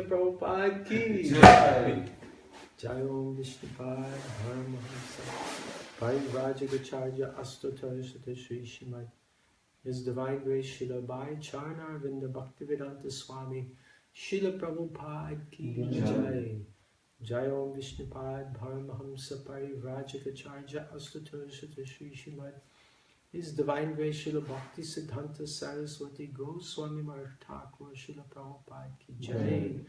Srila Prabhupada ki Jai. Jai Om Vishnupad Paramahamsa Parivrajagacharya Astotarishata Sri Shrimad His Divine Grace Srila Bhai Charnar Vinda Bhaktivedanta Swami Srila Prabhupada ki Jai. Jai Om Vishnupad Paramahamsa Parivrajagacharya Astotarishata Sri Shrimad His Divine Grace Srila Bhakti Siddhanta Saraswati Goswami Maharaj Thakur Srila Prabhupada ki Jai.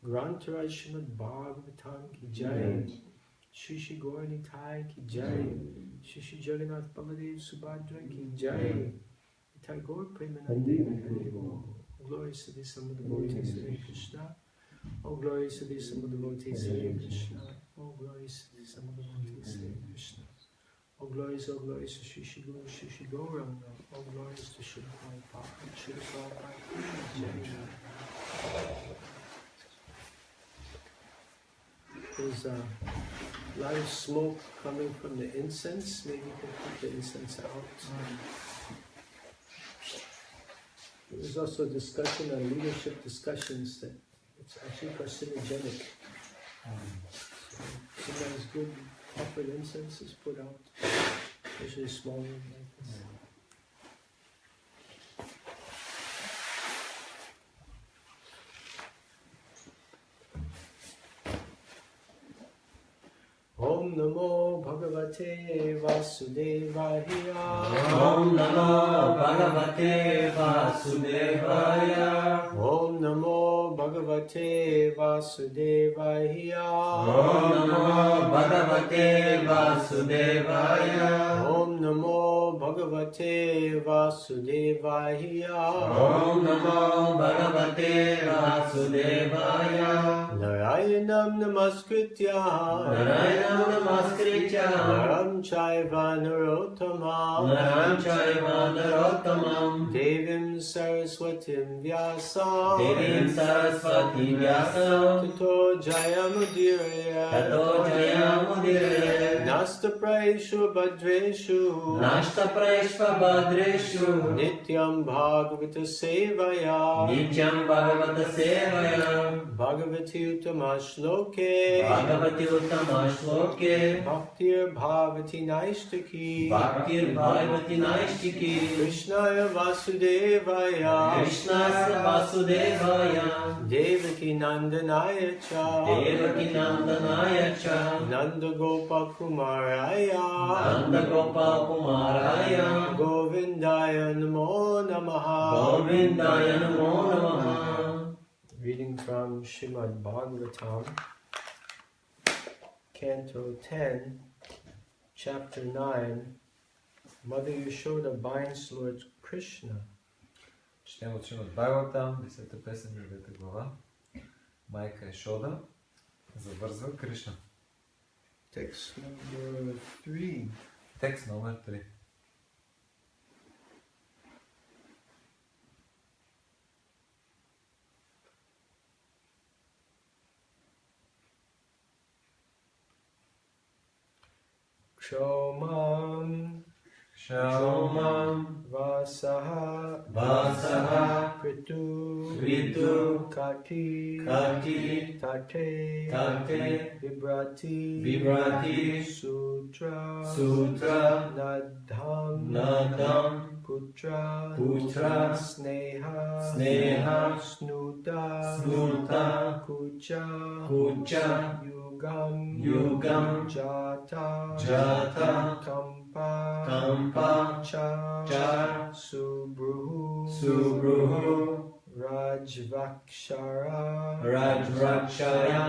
Grantaraj Srimad Bhagavatam ki Jai. Shri Shri Gauranitai ki Jai. Shri Shri Jagannath Baladev Subhadra ki Jai. Itai Gaur Premanandi. Glorious to thee, some of the devotees of Hare Krishna. Oh, glorious to thee, some of the devotees of Hare Krishna. Oh, glorious to thee, some of the devotees of Hare Krishna. Oh, glorious to Shri Shri Guru, Shri Shri Gauranga. Oh, glorious to Shri Prabhupada, Shri Prabhupada. There's a lot of smoke coming from the incense. Maybe you can put the incense out. There's also a discussion on leadership discussions that it's actually carcinogenic. So sometimes good offered incense is put out, especially small ones like this. Om Namo Bhagavate Vasudevaya. Om Namo Bhagavate Vasudevaya. Om Namo Bhagavate Vasudevaya. Om Namo Bhagavate Vasudevaya. Om Namo Bhagavate Vasudevaya. Om Namo Bhagavate Vasudevaya. Narayanam Namaskritya. Narayanam Namaskritya. Naram Chaiva Narottamam. Naram Chaiva Narottamam. Devim Saraswatim Vyasam. Devim Saraswati Vyasam. Tato Jayamudiraya. Tato Jayamudiraya. Nasta Praeshu Bhadreshu. Nashta Praeshva Bhadreshu. Nityam Bhagavata Sevaya. Nityam Bhagavata Sevaya. Bhagavati Uttama Shloke. Bhagavati Uttama Shloke. Bhaktir Bhavati Naishtaki. Bhaktir Bhagavati Naishtiki. Krishnaya Vasudevaya. Krishnasya Vasudevaya. Devaki Nandanaya Cha. Devaki Nandanaya Cha. Nanda Gopal Kumaraya. Nanda Gopal Kumaraya. Govindaya Namo Namaha. Govindaya Namo Namaha. Reading from Srimad Bhagavatam, Canto 10, Chapter 9, Mother Yashoda binds Lord Krishna. Четем от Шримад Бхагаватам, 10 песен, 9 глава. Майка Яшода завързва Кришна. Text number 3. Текст номер 3. Kshomam Shomam Vasaha Vasaha Kritu Kritu Kati Kati Tate Tate Vibrati Vibrati Sutra Sutra Nadham Nadam Putra Putra Sneha Sneha Snuta Snuta Kucha Kucha Yugam Yugam Jata Jata Kampa Kampa Cha Cha Subruhu Subruhu Rajvakshara Rajrakshaya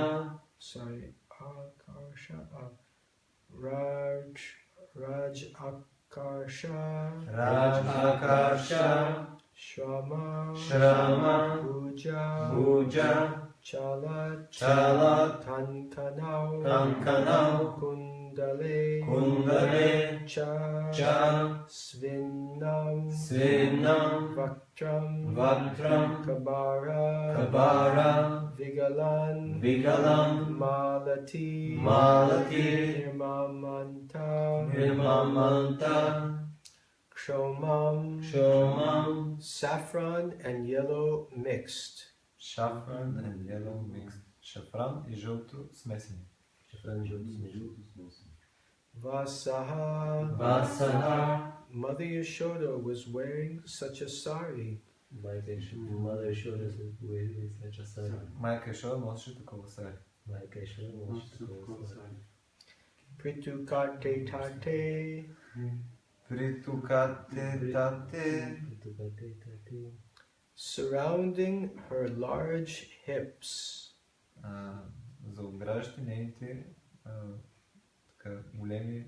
sorry Akarsha Raj Akarsha Rajakarsha Shrama Shrama Puja Puja Chalat Chalat Tankanau Tankanau Kundale Kundale Cha Cha Svinnam Svinam Vaktram Vatram Kabara Kabara Vigalan Vigalam Malati Malati Hirmamanta Hirmamanta Kshomam Shomam Saffron and yellow mixed Saffron and yellow mixed. Шафран и жълто смесени. Vasaha. Vasaha. Mother Yashoda was wearing such a sari. Mother showed us with such a sari. Майка Ешода носеше такова сари. Pritukate tate. Притукате тате. Surrounding her large hips. Заобграждащи нейните така големи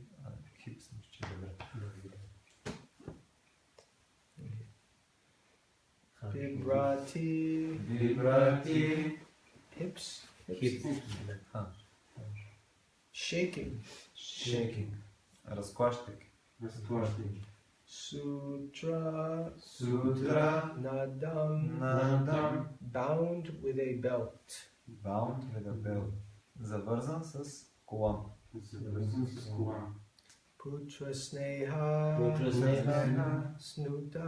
хипс, ще добре. Vibrati. Vibrati. Hips. Shaking. Shaking. Разклащайки. Sutra. Sutra. Nadam. Bound with a belt. Bound with a belt. Завързан с колан. Putra Sneha. Snuta.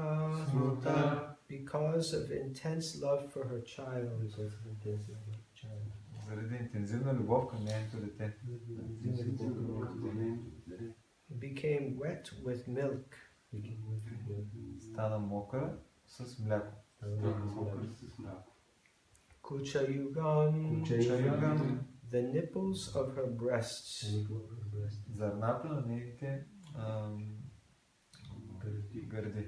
Because of intense love for her child. Заради интензивна любов към нейното дете. Became wet with milk. Стана мокра с мляко. Kuchayugan. The nipples of her breasts. Зърната на нейните гърди.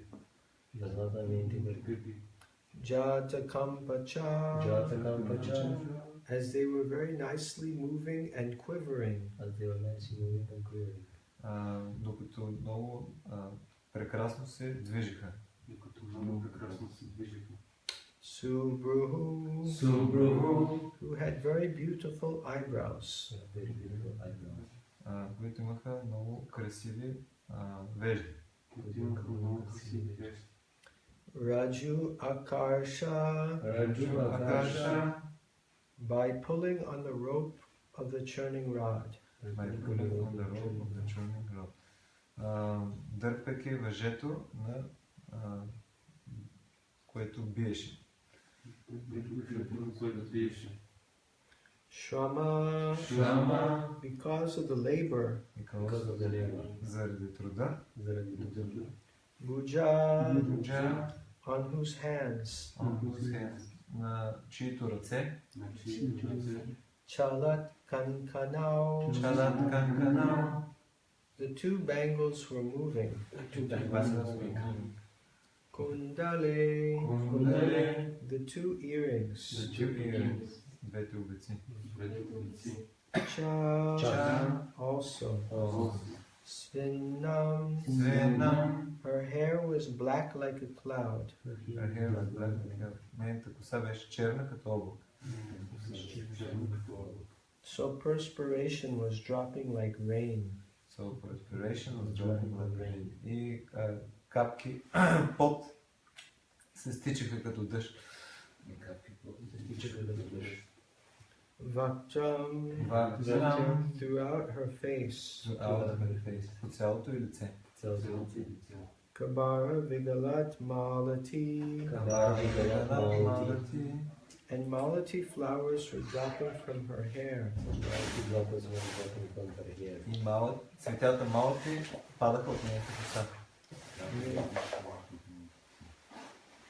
Jatakampacha. As they were very nicely moving and quivering. Докато много прекрасно се движиха. Subruhu, who had very beautiful eyebrows. Които имаха много красиви вежди. Raju Akarsha, by pulling on the rope of the churning rod. Дърпайки въжето, на което биеше. Shrama, because of the labor. Заради труда. Bhuja, on whose hands. На чието ръце. Chalat Kankanao. The two bangles were moving. Kundale, the two earrings. Двете обици. Cha, also. Svinam, her hair was black like a cloud. Нейната коса беше черна като облак. So perspiration was dropping like rain. И капки пот се стичаха като дъжд. Vaktam, throughout her face. По цялото й лице. Kabara Vigalat Malati. And Malati flowers were dropping from her hair. И цветята малати падаха от нейната коса.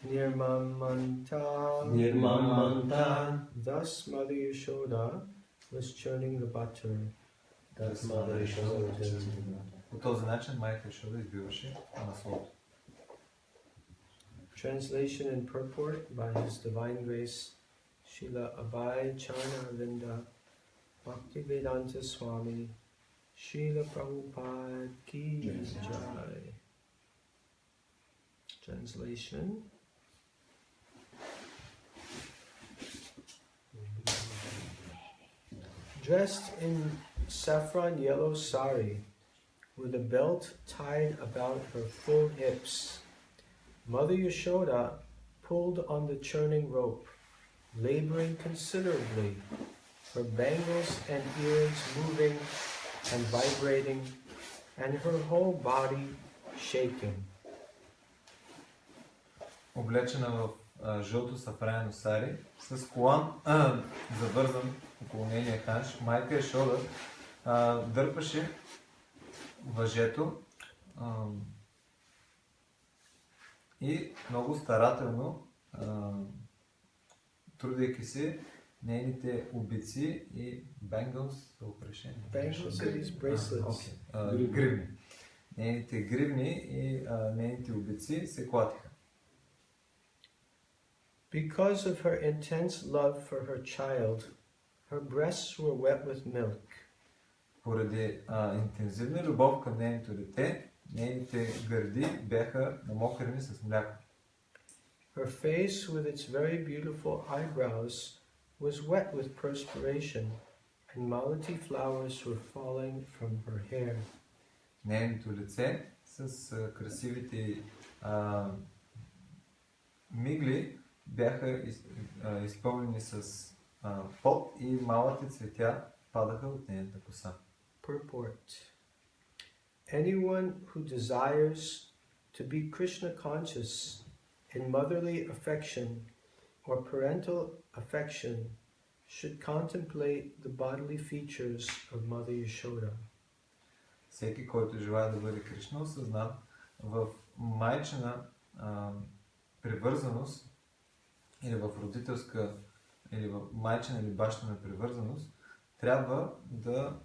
Nirmamanta. Thus Mother Yashoda was churning the butter. По този начин майка Йошода избиваше маслото. Translation and purport by His Divine Grace Srila Abhay Charnavinda Bhaktivedanta Swami Srila Prabhupada Ki Jai. Translation. Dressed in saffron yellow sari, with a belt tied about her full hips, Mother Yashoda pulled on the churning rope, laboring considerably, her bangles and earrings moving and vibrating, and her whole body shaking. Облечена в жълто сафранено сари, с колан завързан около нейния ханш. Майка Ешода дърпаше въжето и много старателно, трудейки се, нейните обици и bangles са украшения. Bangles is bracelets. Гривни. Нейните гривни и нейните обици се клатиха. Because of her intense love for her child, her breasts were wet with milk. Поради интензивна любов към нейното дете, нейните гърди бяха намокрени с мляко. Her face, with its very beautiful eyebrows, was wet with perspiration, and malati flowers were falling from her hair. Нейното лице с красивите мигли бяха изпълнени с пот и малите цветя падаха от нейната коса. Purport. Anyone who desires to be Krishna conscious in motherly affection or parental affection should contemplate the bodily features of Mother Yashoda. Всеки, който желая да бъде Кришна осъзнат в майчина привързаност или в родителска или в майчина или бащина привързаност, трябва да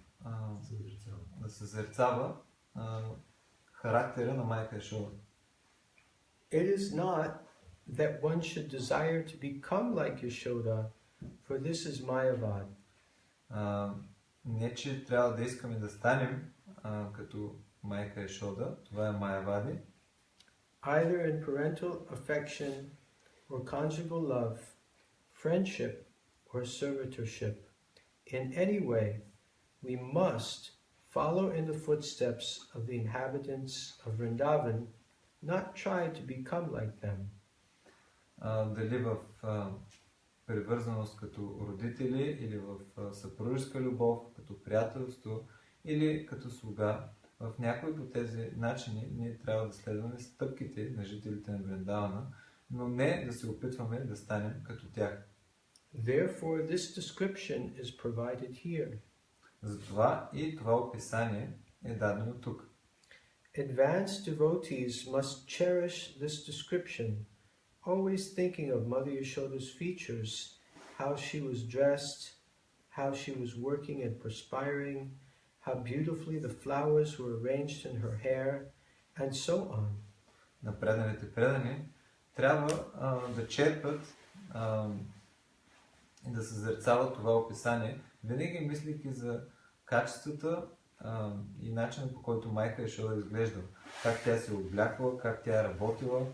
съзерцава характера на майка Ешода. It is not that one should desire to become like Yashoda, for this is Mayavad. Не, че трябва да искаме да станем като майка Ешода, това е Майавади. Either in parental affection or conjugal love, friendship or servitorship, in any way, we must follow in the footsteps of the inhabitants of Vrindavan, not try to become like them. Дали в привързаност като родители или в съпружеска любов, като приятелство или като слуга, в някои от тези начини ние трябва да следваме стъпките на жителите на Вриндавана, но не да се опитваме да станем като тях. Therefore, this description is provided here. Затова и това описание е дадено тук. Advanced devotees must cherish this description, always thinking of Mother Yashoda's features, how she was dressed, how she was working and perspiring, how beautifully the flowers were arranged in her hair, and so on. На преданите предани трябва да черпят и да съзерцават това описание, винаги мислейки за качествата и начинът, по който майка Ешода изглеждала. Как тя се облякла, как тя е работила,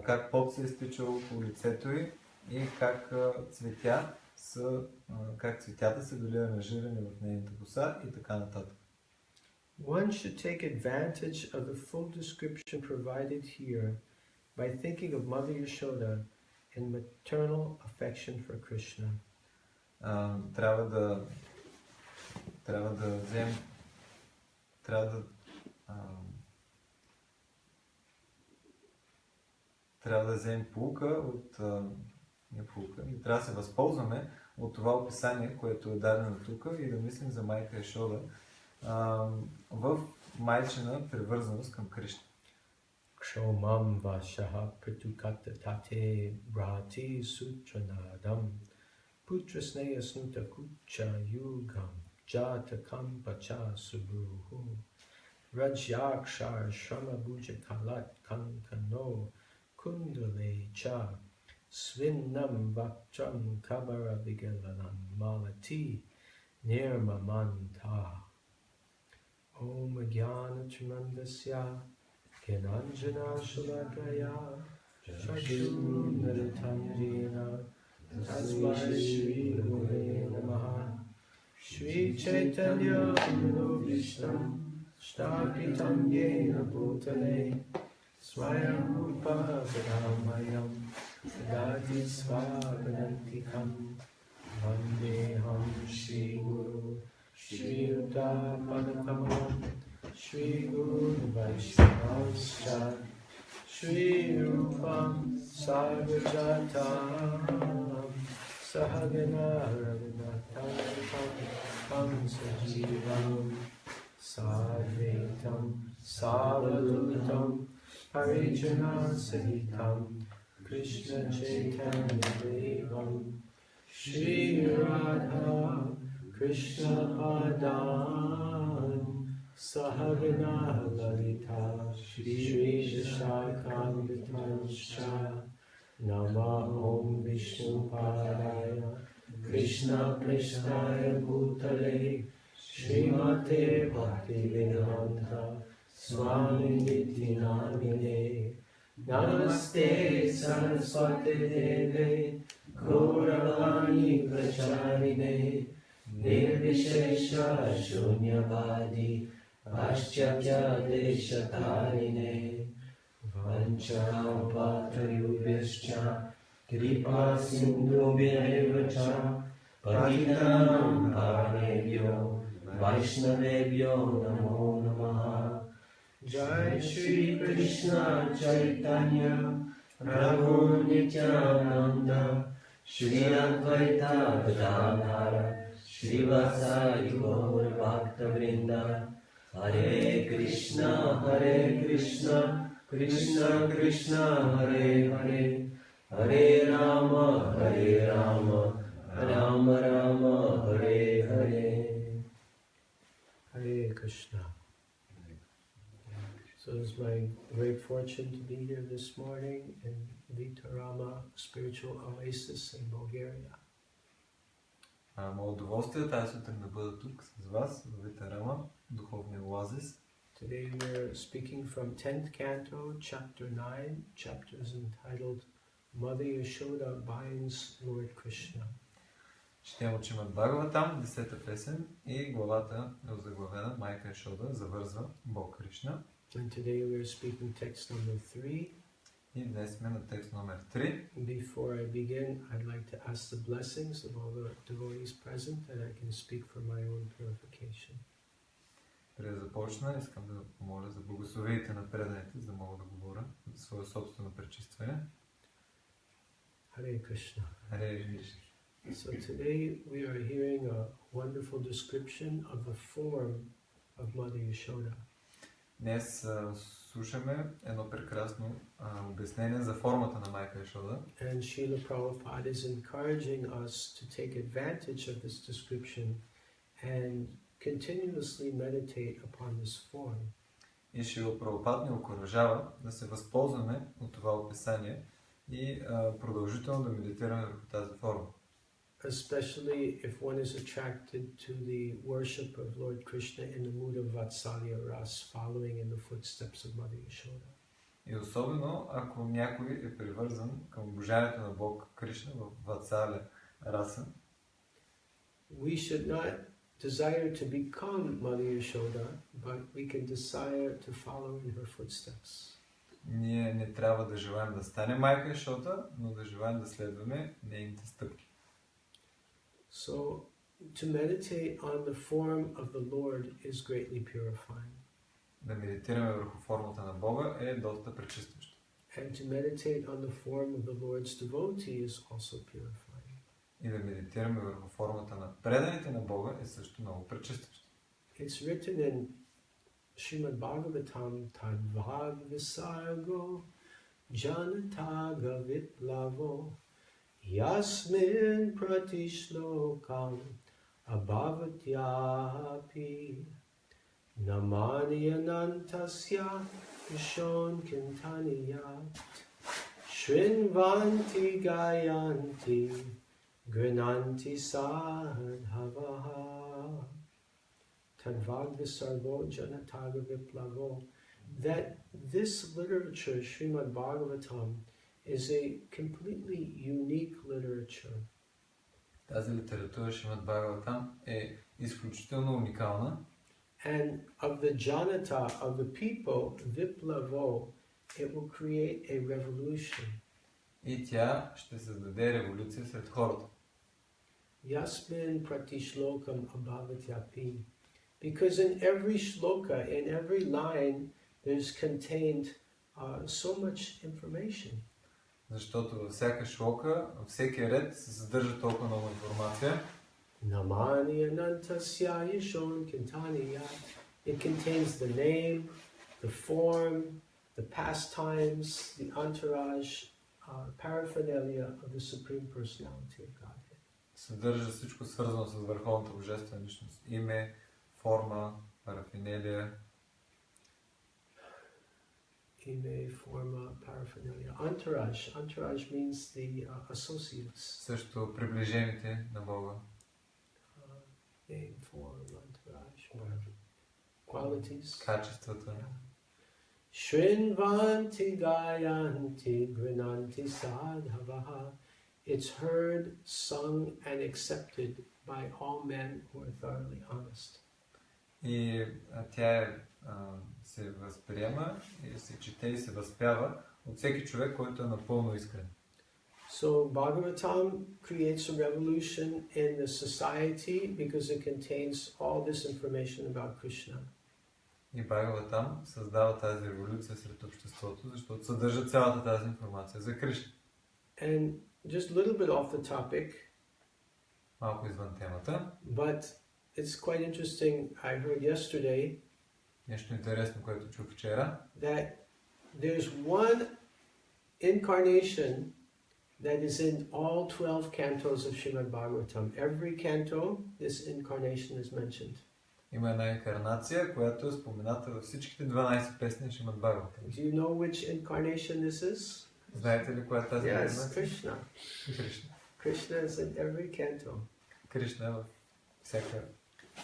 как пот се е изтичал по лицето й и как цветята са били аранжирани в нейната коса и така нататък. One should take advantage of the full description provided here by thinking of Mother Yashoda in maternal affection for Krishna. Трябва да вземем поука от трябва да се възползваме от това описание, което е дадено тук и да мислим за майка Ешода в майчина привързаност към Кришна. Kshomam vashaha pratukata tate brati sutranadam putrasneya snuta kucha yugam jatakam pacha subruhu rajyakshar shrama bhuja kalat kankano kundale cha svinnam vakcham kabara vigalanam malati nirmamanta Om Jnana Tremendasya Gyananjana Shalakaya Chakshunmilitam Jena Tasmai Shri Gurave Namaha Shri Chaitanya Manobhishtam Shtapitam Yena Bhutale Swayam Rupa Vadamayam Dati Svadantikam Vandeham Shri Guru Shri Uttapadakamalam Shri Guru Vaishnavascha Shri Rupam Sarvajatam Sahagana Raghunatam Sajivam Sadvaitam Savadutam Harijana Sahitam Krishna Chaitanya Devam Shri Radha Krishna Padam Sahagana Lalita Shri Vishakam Nama Om Vishnu Padaya Krishna Krishnaya Bhutale Srimate Bhaktivedanta Swami Niti Namine Namaste Saraswati Deve Gauravani Pracharine Nirvishesha Shunyavadi Paschatya Deshatarine Vanchapatrayubhyascha Kripa Sindhubhyaevacha Patitanam Pavanebhyo Vaishnavebhyo Namo Namaha Jai Shri Krishna Chaitanya Prabhu Nityananda Shri Advaita Gadadhara Srivasadi Gaur Bhaktavrinda Hare Krishna Krishna Krishna Hare Hare Hare Rama Rama Rama Hare Hare. Hare Krishna. So it's my great fortune to be here this morning in Vitarama Spiritual Oasis in Bulgaria. Моето удоволствие тази сутрин да бъда тук с вас в Витарама, духовния оазис. Today we're speaking from 10th Canto, Chapter 9, chapters entitled Mother Yashoda binds Lord Krishna. Четем учим от Бхагаватам, 10-та песен и главата е озаглавена Майка Яшода завързва Бог Кришна. And today we're speaking text number 3. И днес сме на текст номер 3. Before I begin, I'd like to ask the blessings of all the devotees present that I can speak for my own purification. Преди да започна, искам да помоля за благословеите на преданите, за да мога да говоря за свое собствено пречистване. Hare Krishna. Hare Krishna. So today we are hearing a wonderful description of the form of Mother Yashoda. Днес слушаме едно прекрасно обяснение за формата на Майка Яшода. And Srila Prabhupada is encouraging us to take advantage of this description and continuously meditate upon this form. И Шрила Прабхупад ни окуражава да се възползваме от това описание и продължително да медитираме върху тази форма. Especially if one is attracted to the worship of Lord Krishna in the mood of Vatsalya Ras, following in the footsteps of Mother Yashoda. И особено ако някой е привързан към обожанието на Бог Кришна в Ватсаля Раса. We should not desire to become Mother Yashoda, but we can desire to follow in her footsteps. Ние не трябва да желаем да стане Майка Яшода, но да желаем да следваме нейните стъпки. So, to meditate on the form of the Lord is greatly purifying. Да медитираме върху формата на Бога е доста пречистващо. And to meditate on the form of the Lord's devotee is also purifying. И да медитираме върху формата на преданите на Бога е също много пречистващо. It's written in Srimad Bhagavatam, Tadvad Visargo Janataga Viplavo Yasmin Pratishlokam Abhavatyapi Namani Anantasya Vishon Kintaniyat Shrinvanti Gayanti Grinanti Sadhavaha Tadvad Visargo Janataga Viplavo. That this literature, Srimad Bhagavatam, is a completely unique literature. Тази литература Шримад Бхагаватам е изключително уникална. And of the janata, of the people, Viplavo, it will create a revolution. И тя ще създаде революция сред хората. Yasmin pratishlokam abhavatyapi. Because in every shloka, in every line, there's contained so much information. Защото във всяка шлока, във всеки ред се съдържа толкова много информация. Namani anantasya yashon kintaniya. It contains the name, the form, the pastimes, the entourage, paraphernalia of the Supreme Personality of Godhead. Съдържа всичко свързано с върховната божествена личност. Име, форма, парафинелия. Iме, forma, paraphernalia. Entourage. Entourage means the associates. Също приближените на Бога. Name, form, entourage. Qualities. Качествата. Shrinvanti gayanti grinanti sadhavaha. It's heard, sung, and accepted by all men who are thoroughly honest. И тя се възприема, и се чете и се възпява от всеки човек, който е напълно искрен. So Bhagavatam creates a revolution in the society because it contains all this information about Krishna. И Бхагаватам създава тази революция сред обществото, защото съдържа цялата тази информация за Кришна. And just a little bit off the topic, Малко извън темата. but it's quite interesting. I heard yesterday Нещо интересно, което чух вчера, that there's one incarnation that is in all 12 cantos of Srimad Bhagavatam. Every canto, this incarnation is mentioned. има една инкарнация, която е спомената във всичките 12 песни на Шримад Бхагаватам. Do you know which incarnation this is? Знаете ли коя е тази Yes, инкарнация? Krishna. Кришна. Krishna is in every canto. Кришна е във всяка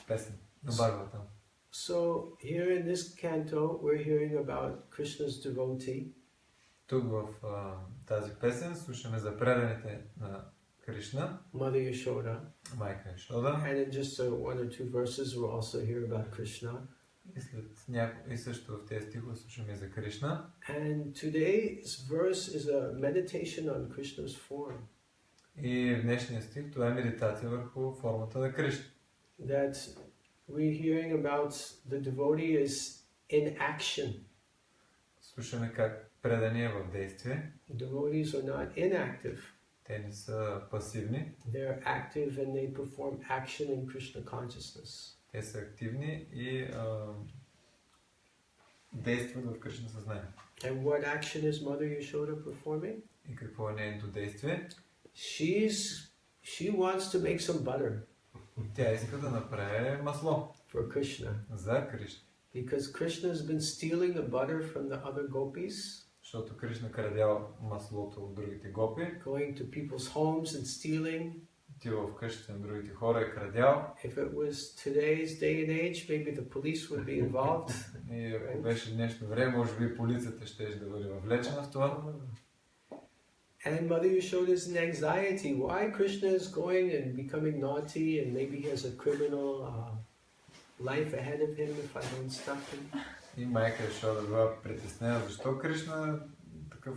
песен на Бхагаватам. So here in this canto, we're hearing about Krishna's devotee. Тук в тази песен слушаме за преданите на Кришна, Mother Yashoda. майка Йошода. And in just one or two verses, we'll also hear about Krishna. И също в тези стихове слушаме за Кришна. And today's verse is a meditation on Krishna's form. И в днешния стих това е медитация върху формата на Кришна. That we're hearing about the devotee is in action. Слушаме как предания в действие. Devotees are not inactive. Те не са пасивни. They're active and they perform action in Krishna consciousness. Те са активни и действат в Кришна съзнание. And what action is Mother Yashoda performing? И какво е нейното действие? She wants to make some butter. Тя иска да направи масло For Krishna. за Кришна. Because Krishna has been stealing the butter from the other gopis. Защото Кришна крадял маслото от другите гопи. Going to people's homes and stealing. Отива в къщите на другите хора и крадял. If it was today's day and age, maybe the police would be involved. И ако беше днешно време, може би полицията ще да бъде въвлечена в това. And Mother Yashoda is in anxiety. Why Krishna is going and becoming naughty and maybe he has a criminal life ahead of him if I don't stop him. И майка Йошода била притеснена, защо Кришна такъв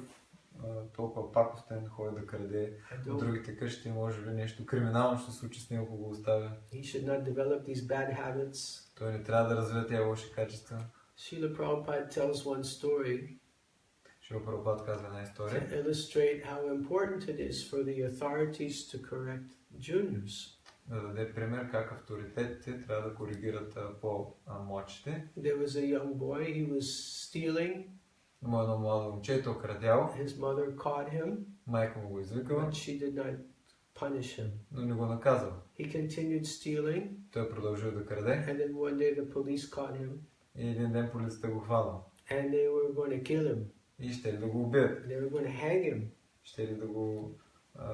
толкова пакостен ходи да краде от другите къщи, може би нещо криминално ще се случи с него, ако го оставя. He should not develop these bad habits. Той не трябва да развие тези лоши качества. Srila Prabhupada tells one story Шрила Прабхупад казва една история, to illustrate how important it is for the authorities to correct juniors. да даде пример как авторитетите трябва да коригират по-младшите. There was a young boy, he was stealing. Има едно младо момче, то крадял. His mother caught him, Майка му го извикала, but she did not punish him. но не го наказала. He continued stealing, Той продължил да краде and then one day the police caught him, и един ден полицията го хвана. and they were going to kill him. И ще ли да го убият, They were going to hang him. ще ли да го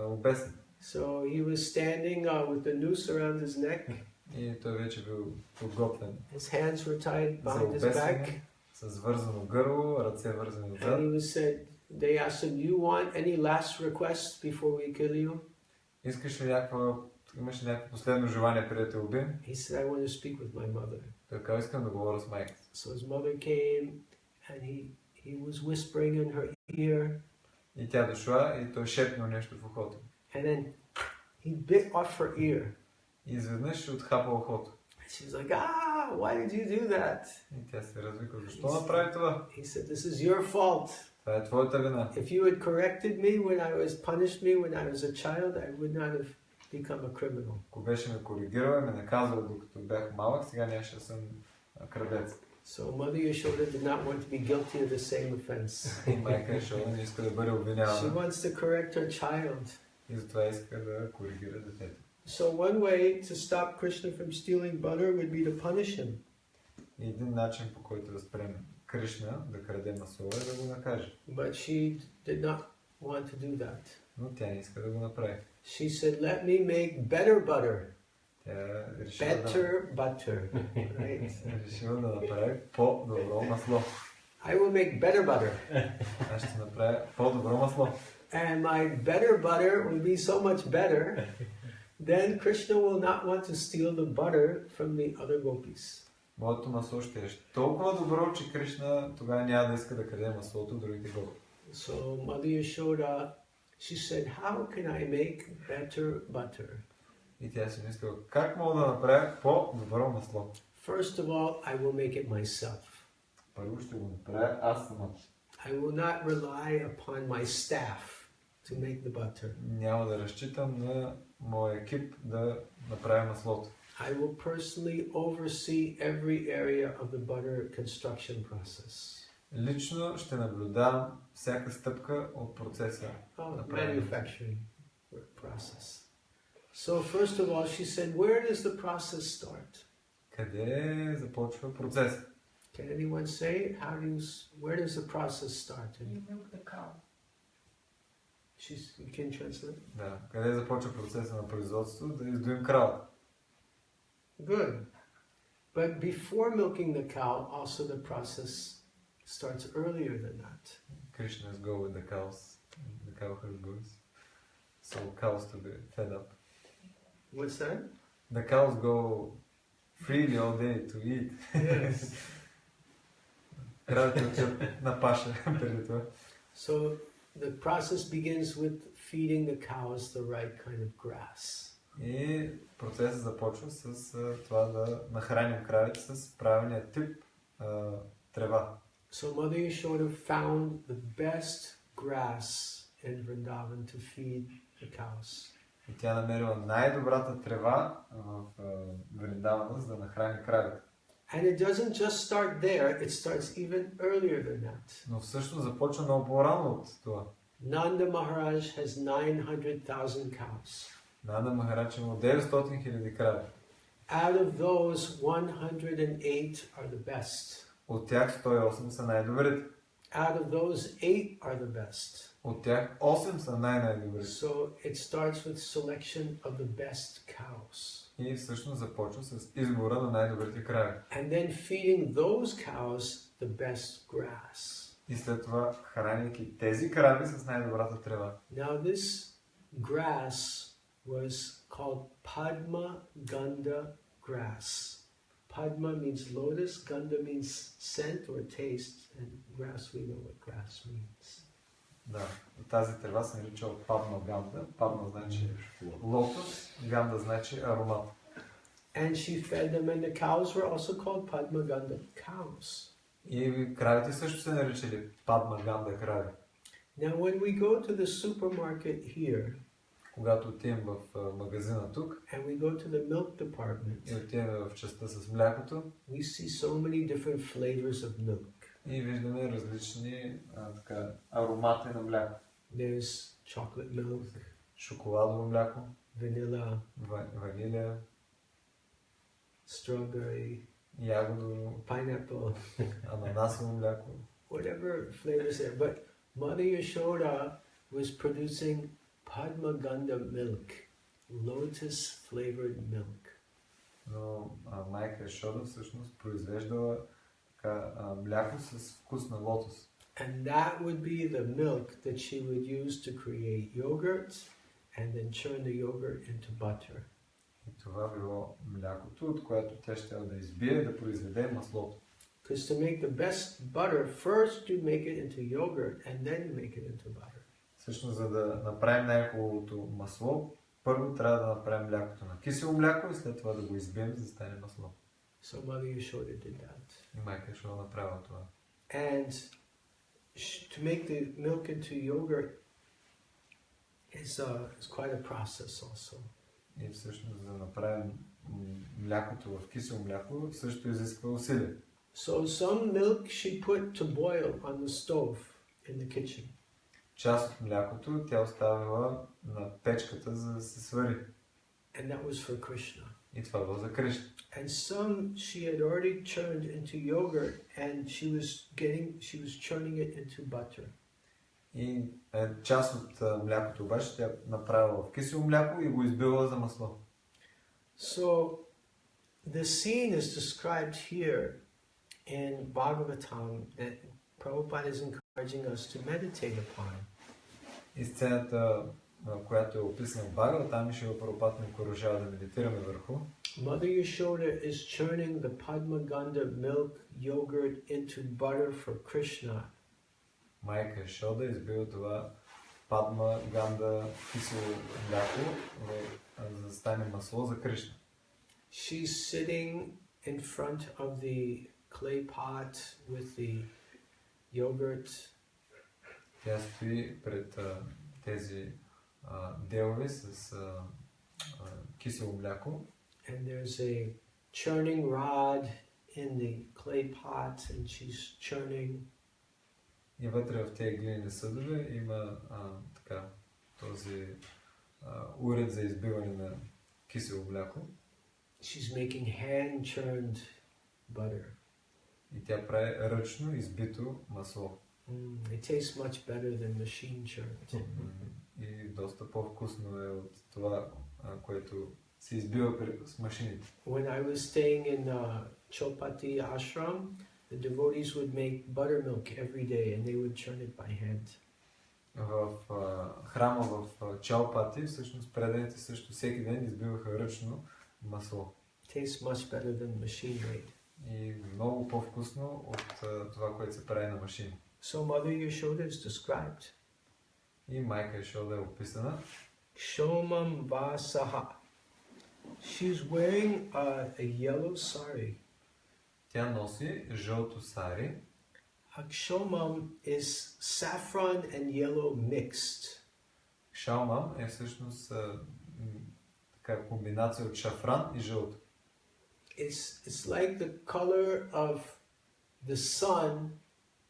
обесят. So he was standing with the noose around his neck. И той вече бил подготвен. His hands were tied За behind his back. обесване, с вързано гърло, ръце вързани And отзад. he was said, they asked him, "Do you want any last requests before we kill you?" Искаш ли имаш ли някакво последно желание преди да те убием? He said, "I want to speak with my mother." Той каза, искам да говоря с майка. So his mother came, and he was whispering in her ear, И тя дошла и той шепнал нещо в ухото. and then he bit off her ear. И изведнъж ще отхапа ухото. And she was like, "Ah!" wow, why did you do that? И тя се развика, защо направи това? He said, this is your fault. Това е твоята вина. If you had corrected me when I was punished me when I was a child, I would not have become a criminal. Ако беше ме коригирал и ме наказвал докато бях малък, сега нямаше да съм крадец. So Mother Yashoda did not want to be guilty of the same offense. И майка Яшода не иска да бъде She обвинявана. wants to correct her child. И затова иска да коригира детето. So one way to stop Krishna from stealing butter would be to punish him. И един начин, по който да спрем Кришна да краде масло, е да го накаже. But she did not want to do that. Но тя не иска да го направи. She said, let me make better butter. Тя решила Better butter. Right? решила да направи по-добро масло. I will make better butter. Аз ще направя по-добро масло. And my better butter will be so much better, then Krishna will not want to steal the butter from the other gopis. Моето масло ще е толкова добро, че Кришна тогава няма да иска да краде маслото от другите гопи. So Mother Yashoda, she said, how can I make better butter? И тя си мислила, как мога да направя по-добро масло? First of all, I will make it myself. Първо ще го направя аз самата. I will not rely upon my staff to make the butter. Няма да разчитам на моя екип да направи маслото. I will personally oversee every area of the butter construction process. Лично ще наблюдавам всяка стъпка от процеса на правенето. Manufacturing process. So first of all, she said, where does the process start? Къде започва процесът? Can anyone say where does the process start? You milk the cow. You can translate. Да, къде започва процеса на производство? Да издуем крава. Good. But before milking the cow, also the process starts earlier than that. Krishnas go with the cows. The cow has goes. So cows to be fed up. What's that? The cows go freely all day to eat. Yes. Кравите учат на паша преди това. So the process begins with feeding the cows the right kind of grass. И процесът започва с това да нахраним кравите с правилния тип трева. So Mother Yashoda found the best grass in Vrindavan to feed the cows. И тя намерила най-добрата трева в Вриндавана, за да нахрани кравите. And it doesn't just start there, it starts even earlier than that. Но всъщност започва много по-рано от това. Nanda Maharaj has 900,000 cows. Нанда Махарадж има 900 хиляди крави. Out of those, 108 are the best. От тях 108 са най-добрите. Out of those, 8 are the best. От тях 8 са най-добрите. So it starts with selection of the best cows. И всъщност започва с избора на най-добрите крави. And then feeding those cows the best grass. И след това храняйки тези крави с най-добрата трева. Now this grass was called Padma Ganda grass. Padma means lotus, Ganda means scent or taste, and grass, we know what grass means. Да, тази трева се нарича Падма Ганда. Падма значи лотос, Ганда значи аромат. And she fed them, and the cows were also called Padma Ganda cows. И кравите също се наричали Падма Ганда крави. Now when we go to the supermarket here, Когато отидем в магазина тук and we go to the milk department, и отидем в частта с млякото, we see so many different flavors of milk. и виждаме различни аромати на мляко. There's chocolate milk, Шоколадово мляко, vanilla, ванилия, strawberry, ягодово, pineapple, ананасово мляко. whatever flavors there. But Mother Yashoda was producing Padma Ganda milk, lotus flavored milk. Но майка Яшода всъщност произвеждала мляко с вкус на лотос. And that would be the milk that she would use to create yogurt and then churn the yogurt into butter. И това било млякото, от което тя ще да избие, да произведе маслото. Because to make the best butter, first you make it into yogurt and then you make it into butter. Всъщност, за да направим най-хубавото масло, първо трябва да направим млякото на кисело мляко и след това да го избием, за да стане масло. So Mother Yashoda did that. И майка Йошода направила това. And to make the milk into yogurt is quite a process also. И всъщност да направим млякото в кисело мляко също изисква усилие. So some milk she put to boil on the stove in the kitchen. Част от млякото тя оставила на печката, за да се свари. And that was for Krishna. И това било за Кришна. And some she had already churned into yogurt and she was churning it into butter. И част от млякото обаче тя направила в кисело мляко и го избила за масло. So the scene is described here in Bhagavatam that Prabhupada is encouraging us to meditate upon. И сцената, която е описана в Бхагаватам, Шрила Прабхупада ни окуражава да медитираме върху. Mother Yashoda is churning the Padma Ganda milk yogurt into butter for Krishna. Майка Йошода избива това Падма Ганда кисело мляко, за да стане масло за Кришна. She's sitting in front of the clay pot with the yogurt. Тя стои пред тези делови с кисело мляко. And there's a churning rod in the clay pot and she's churning. И вътре в тези глинени съдове има така, този уред за избиване на кисело мляко. She's making hand-churned butter. И тя прави ръчно избито масло. It tastes much better than machine-churned. И доста по-вкусно е от това, което се избива с машините. When I was staying in Chopati ashram, the devotees would make buttermilk every day and they would churn it by hand. В храма в Чаупати, всъщност преданите също всеки ден избиваха ръчно масло. Tastes much better than machine made. И много по-вкусно от това, което се прави на машини. So Mother Yashoda is described. И майка Йошода е описана. Shomam Vasaha. She's wearing a yellow sari. Тя носи жълто сари. Akshomam is saffron and yellow mixed. Шаумам е всъщност така комбинация от шафран и жълто. It's like the color of the sun.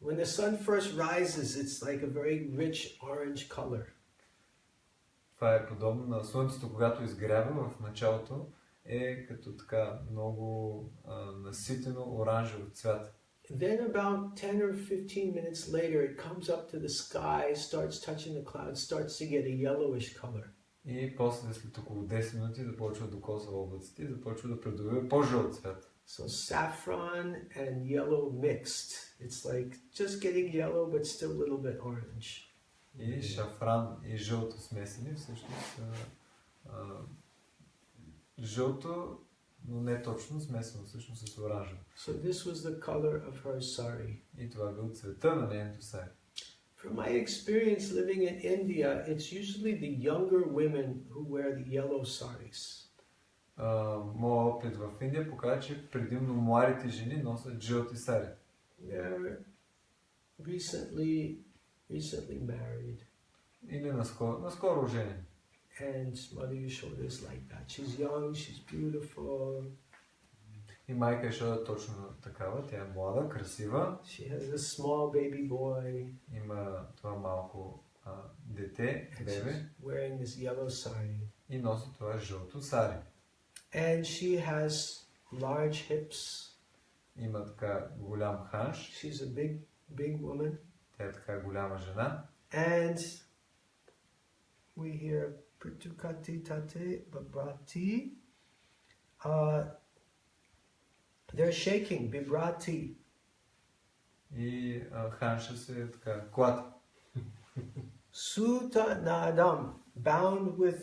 When the sun first rises, it's like a very rich orange color. Това е подобно на слънцето, когато изгрява в началото, е като така много наситено оранжево цвят. Then about 10 or 15 minutes later, it comes up to the sky, starts touching the clouds, starts to get a yellowish color. И после след около 10 минути започва да докосва облаците и започва да придобива по-жълт цвят. So saffron and yellow mixed. It's like just getting yellow, but still a little bit orange. И шафран и жълто смесени всъщност жълто, но не точно смесено всъщност с оранжево. So this was the color of her sari. И това бил цвета на нейното сари. From my experience living in India, it's usually the younger women who wear the yellow saris. Моят опит в Индия показва, че предимно младите жени носят жълти сари. They're recently married. Или наскоро женени. And Mother Yashoda is like that. She's young, she's beautiful. И майка Йошода точно такава. Тя е млада, красива. She has a small baby boy. Има това малко дете, бебе. Wearing this yellow sari. И носи това жълто сари. And she has large hips. Има така голям ханш. She's a big woman. Тя е така голяма жена. And we hear Pritukati Tate Bibrati. They're shaking, Bibrati. И ханша се така клата. Suta Nadam, bound with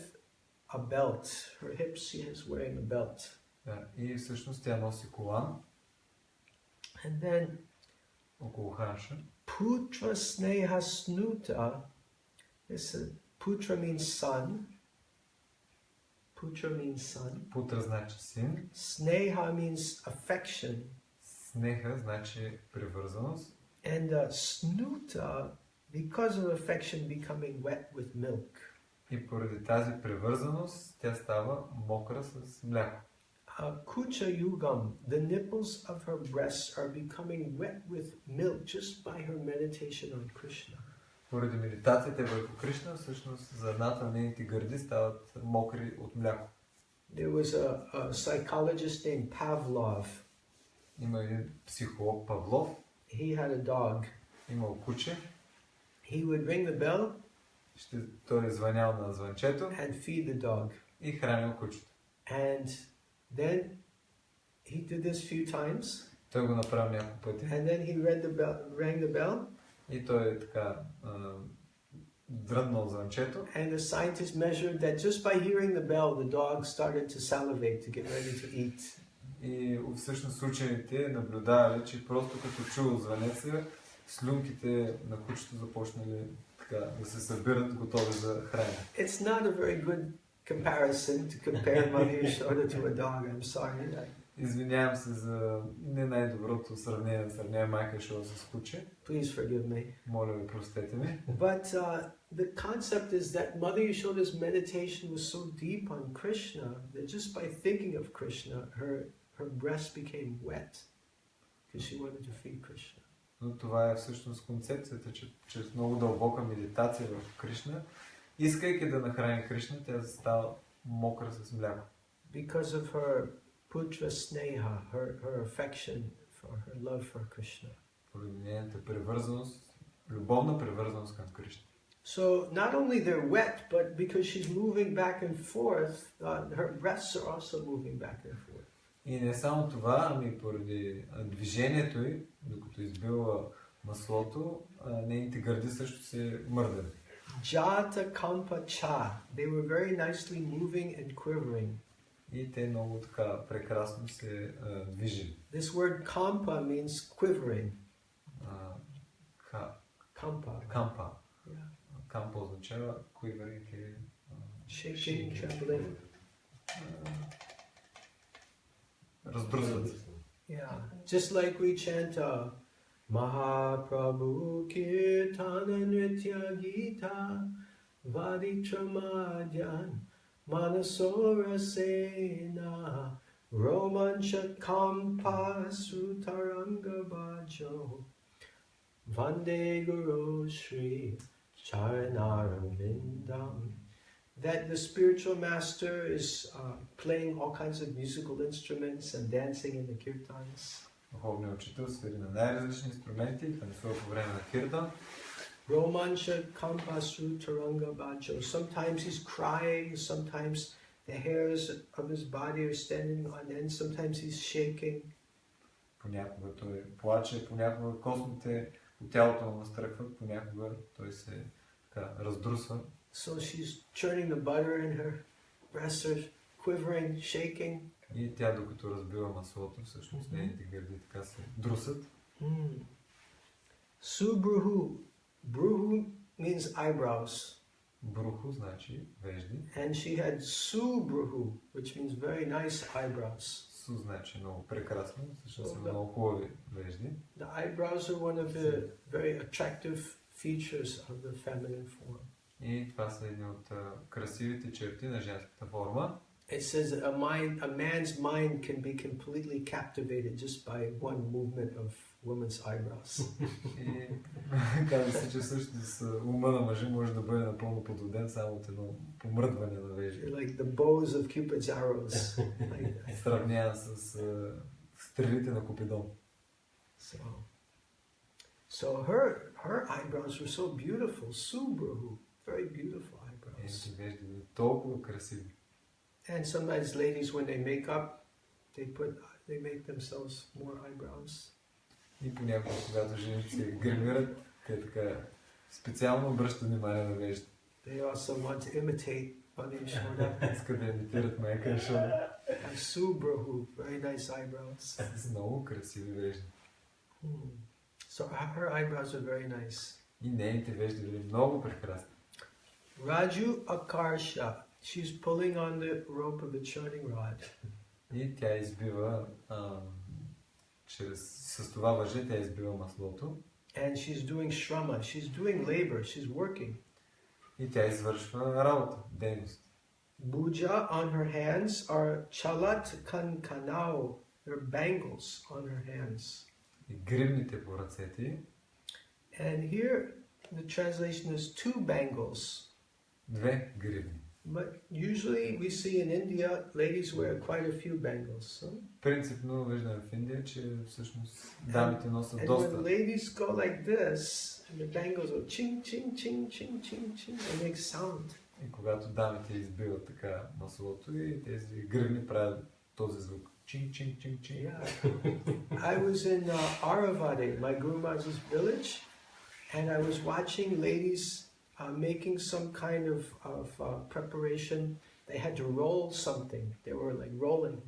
a belt. Her hips, she is wearing a belt. Да, и всъщност тя носи колан. And then Около ханша. Putra Sneha Snuta. Putra means son. Putra means son. Путра значи син. Sneha means affection. Снеха значи привързаност. And snuta, because of affection, becoming wet with milk. И поради тази привързаност, тя става мокра с мляко. Kucha yugam, the nipples of her breasts are becoming wet with milk just by her meditation on Krishna. Поради медитацията върху Кришна, всъщност задната на нейните гърди стават мокри от мляко. There was a psychologist named Pavlov. Има един психолог Павлов. He had a dog. Имал куче. He would ring the bell Той е звънял на звънчето and feed the dog. и хранил кучето. And then he did this few times. Той го направи няколко пъти. And then he rang the bell. И той е така дръннал звънчето. And the scientists measured that just by hearing the bell, the dog started to salivate to get ready to eat. И всъщност учените наблюдавали, че просто като чул звънеца, слюнките на кучето започнали така да се събират, готови за хранене. It's not a very good comparison to compare Mother Yashoda to a dog. I'm sorry. Извинявам се за не най-доброто сравнение майка Йошода с куче. Please forgive me. Моля ви, простете ми. But the concept is that Mother Yashoda's meditation was so deep on Krishna that just by thinking of Krishna, her breast became wet because she wanted to feed Krishna. Но това е всъщност концепцията, че чрез много дълбока медитация в Кришна, искайки да нахрани Кришна, тя става мокра с мляко. Because of her putra sneha, her affection, for her love for Krishna. Поради нейната привързаност, любовна привързаност към Кришна. So not only they're wet, but because she's moving back and forth, her breasts are also moving back and forth. И не само това, ами поради движението й, докато избила маслото, нейните гърди също се мърдали. Jata kampa cha. They were very nicely moving and quivering. И те много така прекрасно се движили. This word kampa means quivering. Kampa. Кампа. Yeah. Кампа означава quivering е Shaking, trembling. Раздръзват. Yeah. Just like we chant Mahaprabhu Kirtana Nritya Gita Varitramadyan Manasora Sena Romancha Kampa Sutaranga Bhajo Vande Guru Shri Charanaravindam. That the spiritual master is playing all kinds of musical instruments and dancing in the kirtans. Духовният учител свири на най-различни инструменти и танцува по време на киртан. Romancha Kampasu Taranga Bhajo. Sometimes he's crying, sometimes the hairs of his body are standing on end, sometimes he's shaking. Понякога той плаче, понякога космите по тялото му настръхват, понякога той се така раздрусва. So she's churning the butter and her breasts are quivering, shaking. И тя, докато разбива маслото, всъщност нейните гърди така се друсат. Subruhu. Bruhu means eyebrows. Бруху значи вежди. And she had subruhu, which means very nice eyebrows. Су значи много прекрасно, всъщност са много хубави вежди. The eyebrows are one of the very attractive features of the feminine form. И това са едни от красивите черти на женската форма. It says that a man's mind can be completely captivated just by one movement of woman's eyebrows. И казва се, че всъщност ума на мъжа може да бъде напълно подведен само от едно помръдване на вежди. Like the bows of Cupid's arrows. Сравнява с стрелите на Купидон. So her eyebrows were so beautiful, subruhu, very beautiful eyebrows. И вежди били толкова красиви. And sometimes ladies, when they make up, they make themselves more eyebrows. И понякога, когато жените се гримират, те така специално обръщат внимание на вежди. They also want to imitate Mother Yashoda. Искат да имитират майка Йошода. And subruhu, very nice eyebrows. С много красиви вежди. So her eyebrows are very nice. И нейните вежди били много прекрасни. Raju Akarsha. she's pulling on the rope of the churning rod. И тя избива, с това въже тя избива маслото. And she's doing shrama, she's doing labor, she's working. И тя извършва работа, дейност. Buja on her hands are chalat kankanao, they're bangles on her hands. И гривните по ръцете. And here the translation is two bangles. Две гривни. But usually we see in India ladies wear quite a few bangles. So? Принципно виждаме в Индия, че всъщност дамите носят And доста. when ladies go like this, and the bangles go ching, ching, ching, ching, ching, ching, they make sound. И когато дамите избиват така маслото и тези гривни правят този звук. Чин, чин, чин, чин. Yeah. I was in Aravade, my Guru Maharaj's village, and I was watching ladies making some kind of preparation. They had to roll something. They were like rolling.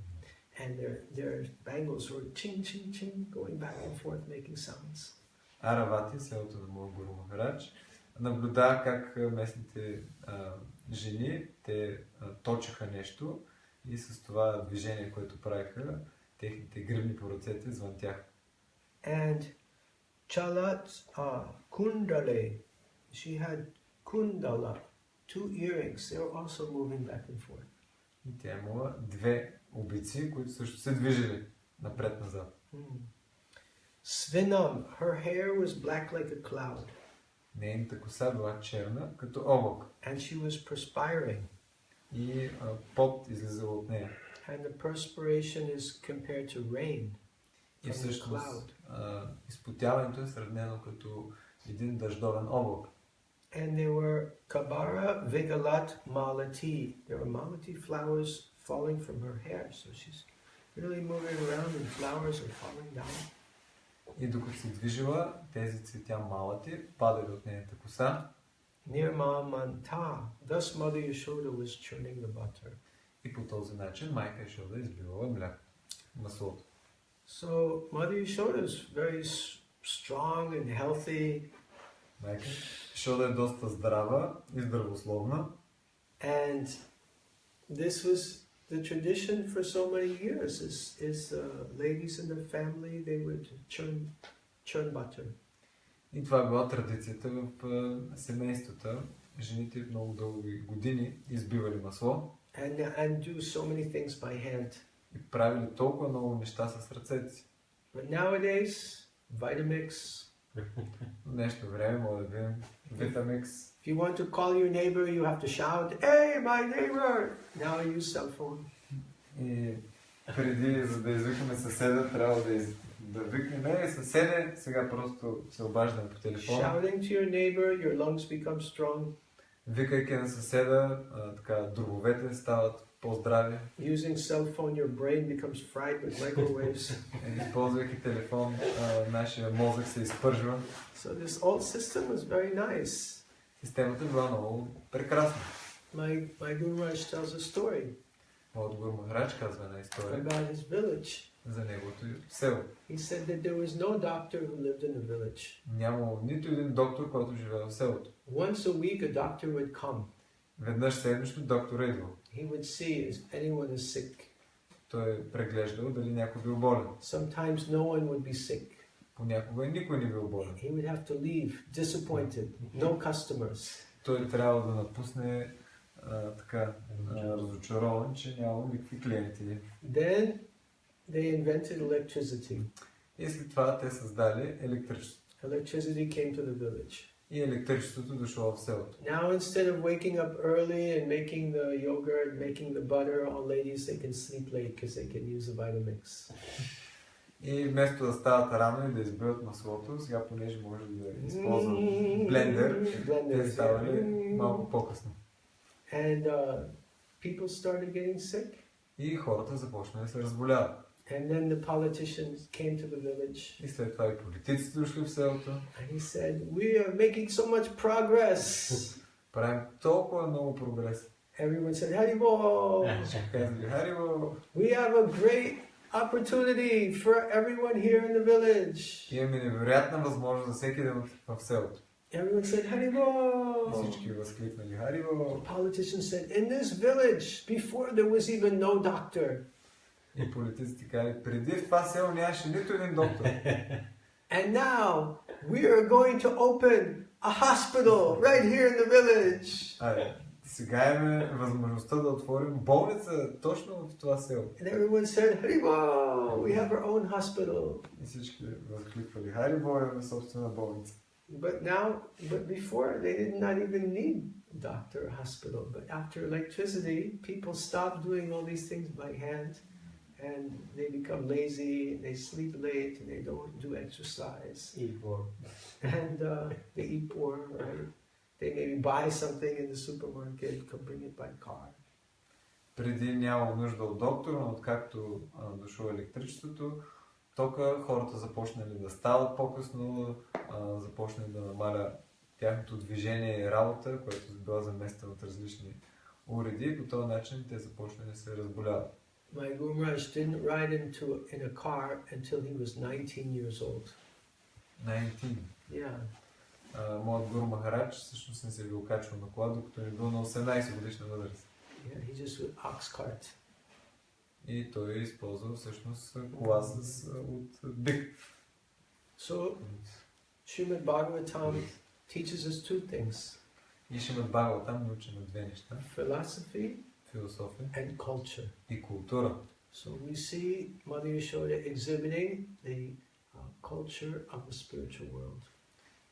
And their bangles were ching, ching, ching, going back and forth, making sounds. Аравати, селото на моя Гуру Махарадж, наблюдава как местните жени, те точеха нещо и с това движение, което правиха, техните гривни по ръцете звънтяха. And Chalat Kundale, she had kundala, two earrings, they were also moving back and forth. И тя имала две обици, които също се движили напред-назад. Svinam, her hair was black like a cloud. Нейната коса била черна, като облак. And she was perspiring. И пот излизал от нея. And the perspiration is compared to rain. И всъщност изпотяването е сравнено като един дъждовен облак. And they were kabara vigalat malati. There were malati flowers falling from her hair. So she's really moving around and flowers are falling down. И докато се движила, тези цветя малати падали от нейната коса. Nirma manta. Thus Mother Yashoda was churning the butter. И по този начин майка Йашода избивала маслото. So Mother Yashoda is very strong and healthy. Майка Йашода е доста здрава и здравословна. And this was the tradition for so many years. Is ladies in the family, they would churn butter. И това е била традицията в семействата. Жените много дълги години избивали масло. And do so many things by hand. И правили толкова много неща с ръцете си. But nowadays, Vitamix. В днешно време може да видим Vitamix. If you want to call your neighbor, you have to shout, "Hey, my neighbor!" Now I use cell phone. И преди, за да извикаме съседа, трябва да викнем, съседе, сега просто се обаждаме по телефона. Shouting to your neighbor, your lungs become strong. Викайки на съседа, така дробовете стават по-здрави. Using cell phone, your brain becomes fried with microwaves. Използвайки телефон, нашия мозък се изпържва. So this old system was very nice. Системата била много прекрасна. My Guru Maharaj tells a story. Моят Гуру Махарадж казва една история About his village. за неговото село. He said that there was no doctor who lived in the village. Нямало нито един доктор, който живее в селото. Once a week a doctor would come. Веднъж седмично доктор идвал. He would see if anyone is sick. Той е преглеждал дали някой бил болен. Sometimes no one would be sick. Понякога никой не бил болен. He would have to leave, disappointed, no customers. Той трябва да напусне разочарован, че няма никакви клиенти. Then they invented electricity. И след това те създали електричество. Electricity came to the village. И електричеството дошло в селото. Now instead of waking up early and making the yogurt, making the butter, all ladies they can sleep late because they can use the Vitamix. И вместо да стават рано и да избиват маслото, сега понеже може да използват блендер, те ставали малко по-късно. And people started getting sick. И хората започнаха да се разболяват. And then the politicians came to the village. И след това и политиците дошли в селото. And he said, "We are making so much progress." Правим толкова много прогрес. Everyone said, "Haribol." Казали, Харибол! We have a great opportunity for everyone here in the village. Имаме невероятна възможност за всеки ден в селото. Everyone said, И Haribol! всички възкликнали Харибо. The politician said, in this village, before there was even no doctor. И политиците казали, преди в това село нямаше нито един доктор. And now we are going to open a hospital right here in the village. Сега имаме възможността да отворим болница точно в това село. And everyone said, Haribol, we have our own hospital. И всички възкликвали Харибо, имаме собствена болница. But before they did not even need a doctor or hospital. But after electricity, people stopped doing all these things by hand, and they become lazy, and they sleep late, and they don't do exercise. Eat more. And they eat poor, right? They maybe buy something in the supermarket, can bring it by car. Преди няма нужда от доктор, но откакто дошло електричеството, тока хората започнали да стават по-късно, започнали да намаля тяхното движение и работа, което била заместена от различни уреди, и по този начин те започнали да се разболяват. My Guru Maharaj didn't ride in a car until he was 19 years old. 19. Yeah. Моят Гуру Махарадж всъщност не се бил качвал на кола, докато е бил на 18 годишна възраст. Yeah, he just with ox cart. И той използвал всъщност кола от бик. So, Srimad Bhagavatam teaches us two things. И Шримад Бхагаватам ни учи на две неща. Philosophy Философия and culture. и култура. So we see Mother Yashoda exhibiting the culture of the spiritual world.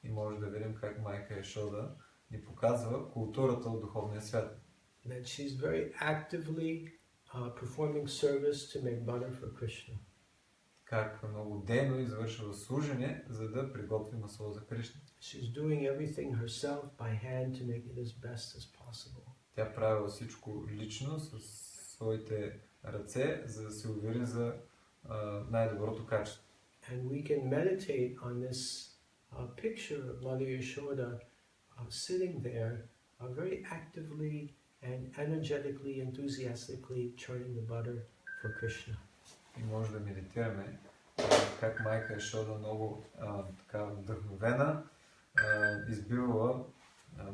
И може да видим как майка Яшода ни показва културата от духовния свят. That she's very actively performing service to make butter for Krishna. Как много дейно извършва служене, за да приготви масло за Кришна. She's doing everything herself by hand to make it as best as possible. Тя правила всичко лично с своите ръце, за да се увери за най-доброто качество. And we can meditate on this picture of Mother Yashoda sitting there very actively and energetically, enthusiastically churning the butter for Krishna. И може да медитираме как майка Яшода много така вдъхновена избивала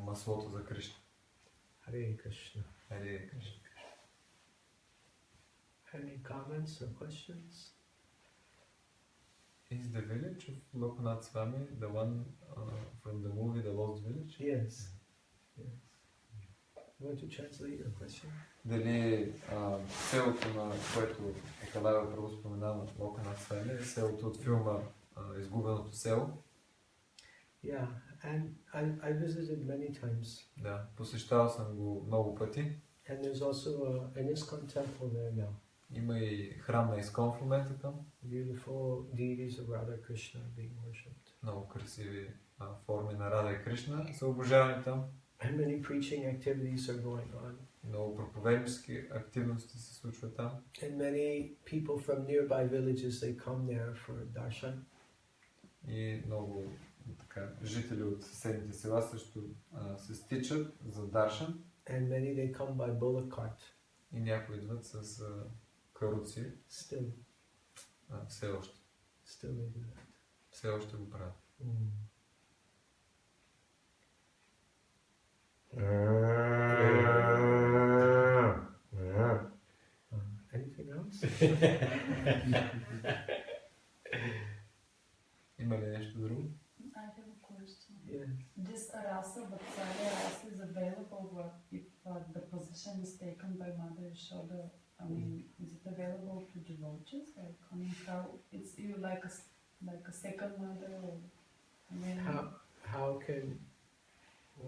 маслото за Кришна. Hare Krishna. Харе Кришна. Any comments or questions? Is the village of Lokanath Swami the one from the movie The Lost Village? Yes. Yes. You want to translate your question? Дали селото, на което Екалавя първо споменава, Lokanath Swami, е селото от филма Изгубеното село? Yeah, and I visited many times. Да, посещавал съм го много пъти. And there's also an ISKCON temple there now. Има и храм на Искон в момента там. Beautiful deities of Radha Krishna being worshipped. Много красиви форми на Рада и Кришна са обожавани там. And many preaching activities are going on. Много проповеднически активности се случват там. And many people from nearby villages, they come there for darshan. И много така, жители от съседните села също се стичат за даршан. And many they come by bullock cart. И някои идват с каруци. Still. Все още. Still they do that. Все още го правят. Anything else? Има ли нещо друго? I have a question. Yes. This rasa, Vatsalya rasa, is available if the position is taken by Mother Yashoda. I mean, is it available to devotees? Like, I mean, how it's you like a second mother? Or, I mean, How can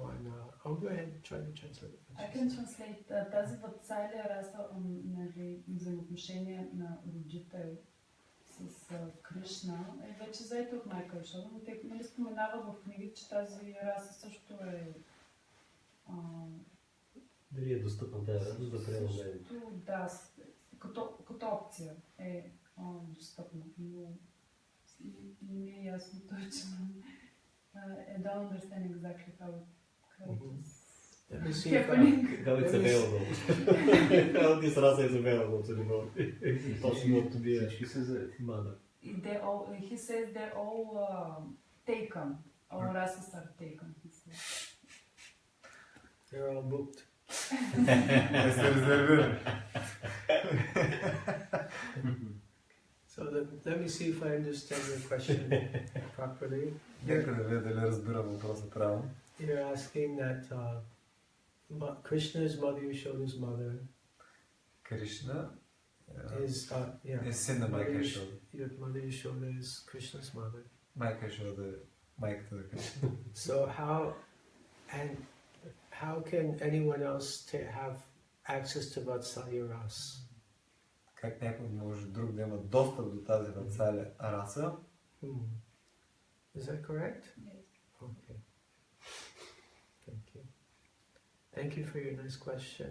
one? I'll go ahead and try to translate. I can translate тази Vatsalya rasa, нали, взаимоотношение на родител с Кришна е вече заето от майка Яшода, но те нали споменава в книги, че тази раса също е Дали е достъпна тази радост да приемаме? също, да, като опция е достъпна, но не ми е ясно точно. I don't understand exactly how it is Let me see if happening. How it's available. How this rasa is available to devotee. It's possible to be a mother. He says they're all taken All races are taken. He said. They're all booked. Те са резервирани. So let me see if I understand your question properly. Нека да видя дали разбирам въпроса правилно. You're asking that Krishna's mother Yashoda's mother Кришна is е син на майка Йошода. Mother Yashoda is Krishna's mother. Майка Йошода е майката на Кришна. So how can anyone else have access to Vatsalya Ras? Как някой може друг да има достъп до тази Ватсалия раса? Is that correct? Yes. Okay. Thank you. Thank you for your nice question.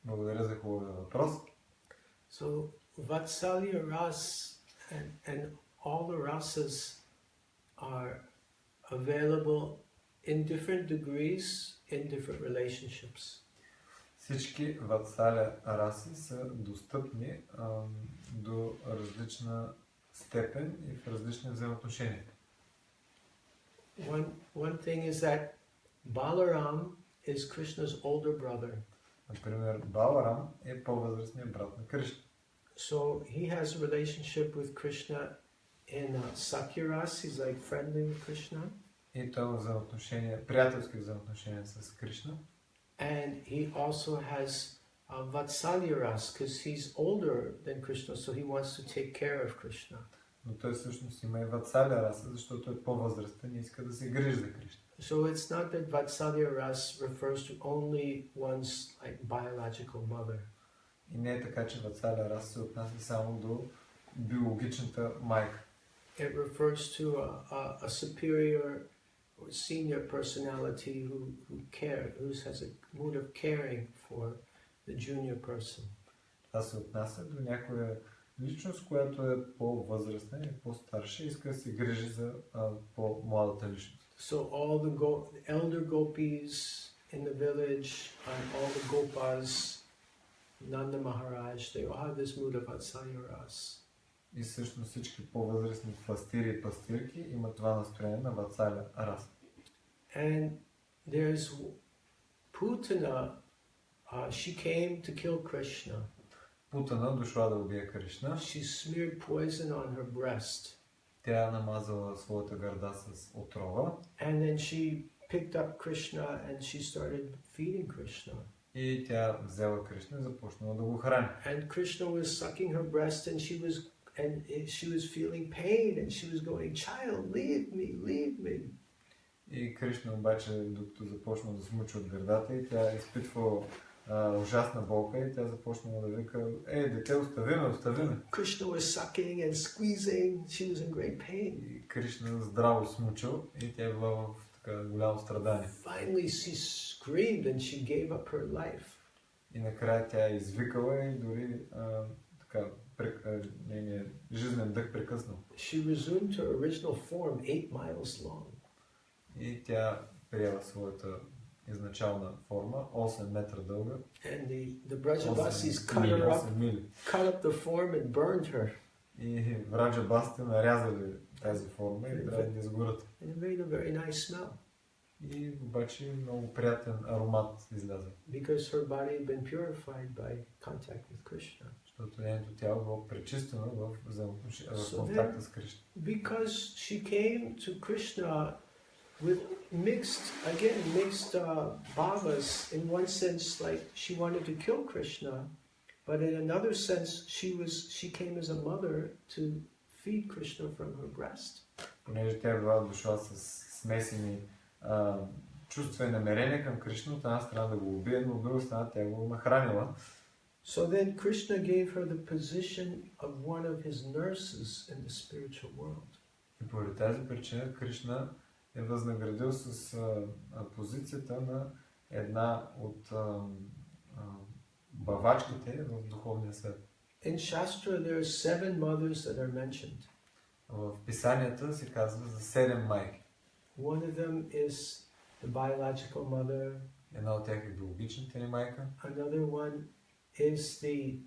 Благодаря за хубавия въпрос. So Vatsalya Ras and all the rasas are available in different degrees in different relationships. Всички Ватсалия раси са достъпни до различна степен и в различни взаимоотношения. One thing is that Balaram is Krishna's older brother. Например, Баларам е по-възрастният брат на Кришна. So he has a relationship with Krishna in Sakya Ras. He's like friendly with Krishna. И той има взаимоотношения, приятелски взаимоотношения с Кришна. And he also has Vatsalya Ras because he's older than Krishna, so he wants to take care of Krishna. Но той всъщност има и Ватсалия раса, защото е по-възрастен и иска да се грижи за Кришна. So it's not that Vatsalya Ras refers to only one's like biological mother. И не е така, че Ватсалия раса се отнася само до биологичната майка. It refers to a superior or senior personality who has a mood of caring for the junior person. Това се отнася до някоя личност, която е по-възрастна и по-старша и иска да се грижи за по-младата личност. So all the elder gopis in the village and all the gopas, Nanda Maharaj, they all have this mood of Vatsalya Ras. И всъщност всички по-възрастни пастири и пастирки имат това настроение на Ватсалия раса. And there's Putana, she came to kill Krishna. Путана дошла да убие Кришна. She smeared poison on her breast. Тя намазала своята гърда с отрова. And then she picked up Krishna and she started feeding Krishna. И тя взела Кришна и започнала да го храни. And Krishna was sucking her breast and she was feeling pain and she was going, "Child, leave me." И Кришна обаче, докато започна да смуча от гърдата и тя изпитва ужасна болка и тя започнала да вика: дете, остави ме. Krishna was sucking and squeezing. She was in great pain. И Кришна здраво смучал и тя била в така голямо страдание. Finally she screamed and she gave up her life. И накрая тя извикала и дори така нейният жизнен дъх прекъснал. She resumed her original form 8 miles long. И тя приела своята изначална форма, 8 метра дълга. And the Brajavasis cut up the form and burned her. И Враджабасите нарязали тази форма и трябва да изгорят. And it made a very nice smell. И обаче много приятен аромат изляза. Because her body had been purified by contact with Krishna. Защото нейното тяло било пречистено в контакта с Кришна. Because she came to Krishna with mixed bhavas. In one sense, like she wanted to kill Krishna, but in another sense, she came as a mother to feed Krishna from her breast. Понеже тя била дошла с смесени чувства и намерения към Кришна, от една страна да го убие, но от друга страна тя го нахранила. So then Krishna gave her the position of one of his nurses in the spiritual world. И поради тази причина Кришна е възнаградил с позицията на една от бавачките в духовния свет. In Shastra there are 7 mothers that are mentioned. В писанията се казва за 7 майки. One of them is the biological mother. Една от тях е биологичната ни майка. Another one is the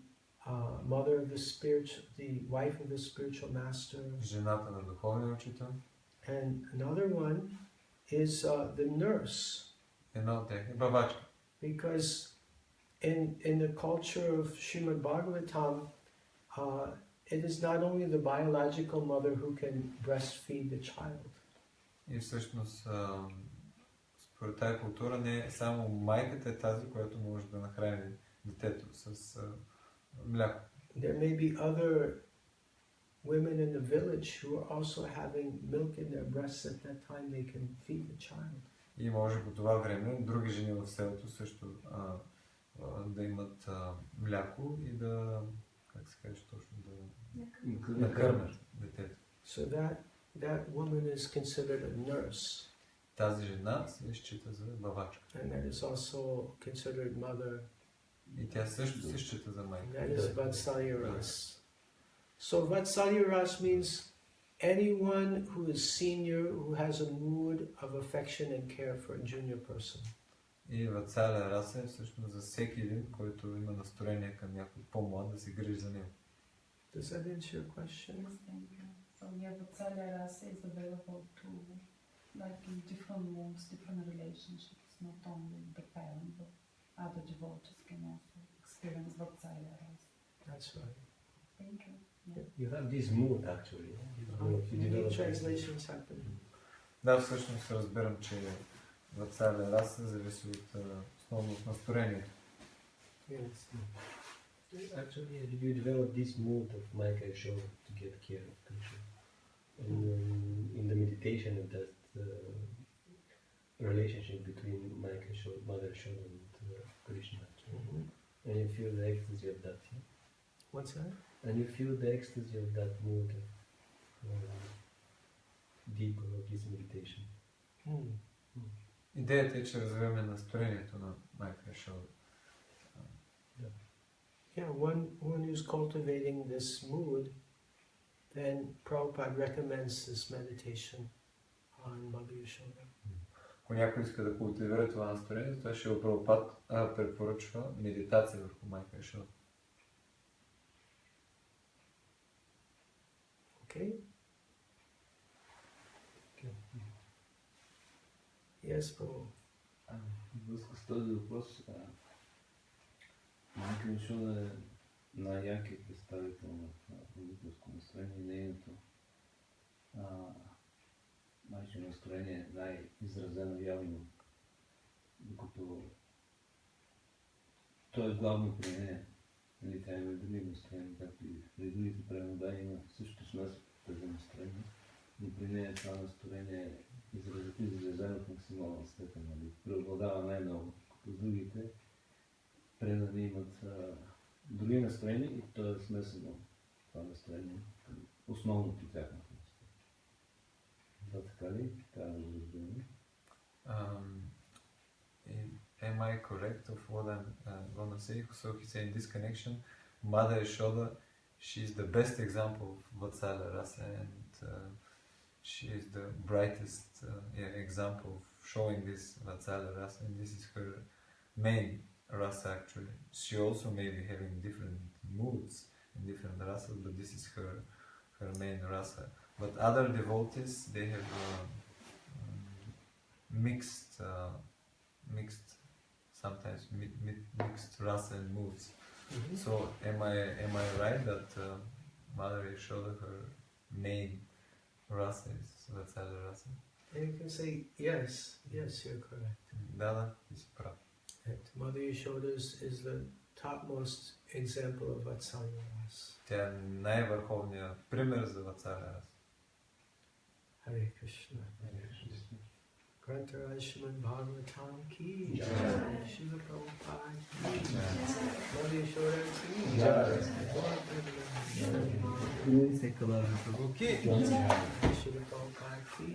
mother of the wife of the spiritual master. Жената на духовния учител. And another one is the nurse. Една от тях е бавачка. Because in the culture of Srimad Bhagavatam, it is not only the biological mother who can breastfeed the child. И всъщност, според тази култура, не само майката е тази, която може да нахрани детето с мляко. There may be other women in the village who are also having milk in their breasts at that time they can feed the child. И може по това време други жени в селото също да имат мляко и да, как се каже точно, да накърмят детето. So that woman is considered a nurse. Тази жена се счита за бавачка. And that is also considered mother. И тя също се счита за майка. That is Vatsalya Ras. So Vatsalya Ras means anyone who is senior, who has a mood of affection and care for a junior person. И Ватсалия раса е всъщност за всеки един, който има настроение към някой по-млад да се грижи за него. Does that answer your question? Yes, thank you. So yeah, Vatsalya rasa is available to, like in different moods, different relationships, not only the parent, but other devotees can also experience Vatsalya rasa. That's right. Thank you. Yeah. You have this mood actually. Many translations happen. Да, всъщност разбирам, че Ватсалия раса зависи от основно от настроението. Yes. Actually, you develop this mood of Micah Shoda to get care of Krishna. And in the meditation of that relationship between Micah Shoda, Mother Shoda and Krishna. Mm-hmm. And you feel the ecstasy of that. Yeah? What's that? And you feel the ecstasy of that mood of deeper of this meditation. Hmm. Идеята е, че развиваме настроението на майка Шода. Yeah, one who's cultivating this mood, then Prabhupada recommends this meditation on Mother Yashoda. Ако някой иска да култивира това настроение, това ще Прабхупад препоръчва медитация върху майка Шода. Okay? Yes, Prabhu. Връзка с този въпрос, майка Йошода е най-якият представител в родителско настроение и нейното майчино настроение е най-изразено явно, докато то е главно при нея. Нали, тя има други настроения, както и при другите превода има също смесо тези настроения, но при нея това настроение е изразено в максимална степен, нали, преобладава най-много, като другите предани имат други настроения и то е смесено това настроение, основното тяхното настроение. Това така ли? Трябва да го разбираме. Am I correct of what I'm gonna say? So he said in this connection, Mother Yashoda, she is the best example of Vatsalya rasa, and she is the brightest example of showing this Vatsalya rasa, and this is her main rasa actually. She also may be having different moods and different rasas, but this is her main rasa. But other devotees, they have mixed sometimes mixed rasa and moods. Mm-hmm. So am I right that Mother Yashoda, her main rasa is Vatsalya rasa? And you can say, yes, you're correct. Да, ти си прав. That Mother Yashoda is the topmost example of Vatsalya Ras. Тя е най-върховният пример за Vatsalya rasa. Hare Krishna. Grantaraj Srimad Bhagavatam ki Jai. Srila Prabhupada ki Mother Yashoda ki Jai. Екалавя Прабhu ки Srila Prabhupada ki